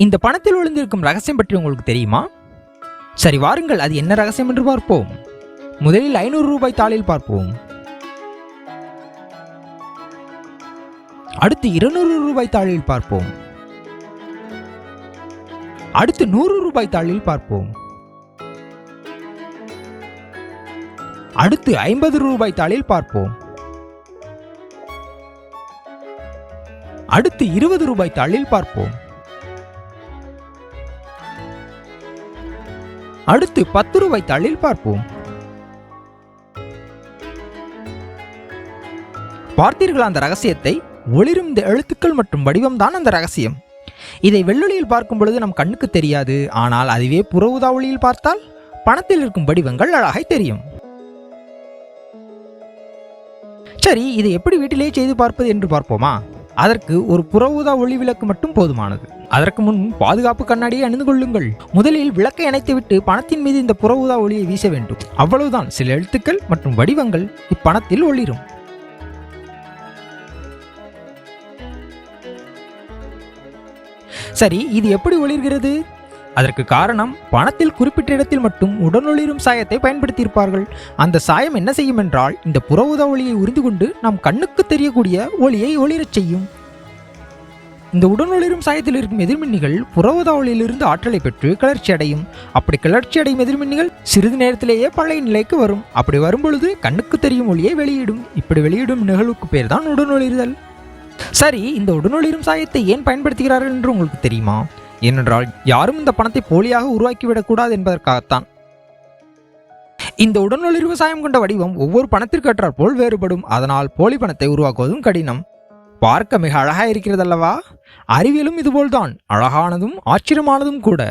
இந்த பணத்தில் ஒளிந்திருக்கும் ரகசியம் பற்றி உங்களுக்கு தெரியுமா? சரி, வாருங்கள், அது என்ன ரகசியம் என்று பார்ப்போம். முதலில் 500 ரூபாய் தாளில் பார்ப்போம். அடுத்து 200 ரூபாய் தாளில் பார்ப்போம். அடுத்து 100 ரூபாய் தாளில் பார்ப்போம். அடுத்து 50 ரூபாய் தாளில் பார்ப்போம். அடுத்து 20 ரூபாய் தாளில் பார்ப்போம். அடுத்து 10 ரூபாய் தாளில் பார்ப்போம். பார்த்தீர்களா அந்த ரகசியத்தை? ஒளிரும் இந்த எழுத்துக்கள் மற்றும் வடிவம் தான் அந்த ரகசியம். இதை வெள்ளொளியில் பார்க்கும் பொழுது நம் கண்ணுக்கு தெரியாது. ஆனால் அதுவே புற ஊதா ஒளியில் பார்த்தால் பணத்தில் இருக்கும் வடிவங்கள் அழகாய் தெரியும். சரி, இதை எப்படி வீட்டிலேயே செய்து பார்ப்பது என்று பார்ப்போமா? அதற்கு ஒரு புற ஊதா ஒளி விளக்கு மட்டும் போதுமானது. அதற்கு முன் பாதுகாப்பு கண்ணாடியை அணிந்து கொள்ளுங்கள். முதலில் விளக்கை அணைத்துவிட்டு பணத்தின் மீது இந்த புற ஊதா ஒளியை வீச வேண்டும். அவ்வளவுதான், சில எழுத்துக்கள் மற்றும் வடிவங்கள் இப்பணத்தில் ஒளிரும். சரி, இது எப்படி ஒளிர்கிறது? அதற்கு காரணம், பணத்தில் குறிப்பிட்ட இடத்தில் மட்டும் உடனொளிரும் சாயத்தை பயன்படுத்தியிருப்பார்கள். அந்த சாயம் என்ன செய்யும் என்றால், இந்த புற ஊதா ஒளியை உறிந்து கொண்டு நம் கண்ணுக்கு தெரியக்கூடிய ஒளியை ஒளிரச் செய்யும். இந்த உடனொளிரும் சாயத்தில் இருக்கும் எதிர்மின்னிகள் புற ஊதா ஒளியிலிருந்து ஆற்றலை பெற்று கிளர்ச்சி அடையும். அப்படி கிளர்ச்சி அடையும் எதிர்மின்னிகள் சிறிது நேரத்திலேயே பழைய நிலைக்கு வரும். அப்படி வரும்பொழுது கண்ணுக்கு தெரியும் ஒளியை வெளியிடும். இப்படி வெளியிடும் நிகழ்வுக்கு பேர் தான் உடனொளிர்தல். சரி, இந்த உடனொளிரும் சாயத்தை ஏன் பயன்படுத்துகிறார்கள் என்று உங்களுக்கு தெரியுமா? ஏனென்றால் யாரும் இந்த பணத்தை போலியாக உருவாக்கிவிடக்கூடாது என்பதற்காகத்தான். இந்த உடனொளிர்வு சாயம் கொண்ட வடிவம் ஒவ்வொரு பணத்திற்கு ஏற்றாற் போல் வேறுபடும். அதனால் போலி பணத்தை உருவாக்குவதும் கடினம். பார்க்க மிக அழகாக இருக்கிறதல்லவா? அறிவியலும் இதுபோல்தான், அழகானதும் ஆச்சரியமானதும் கூட.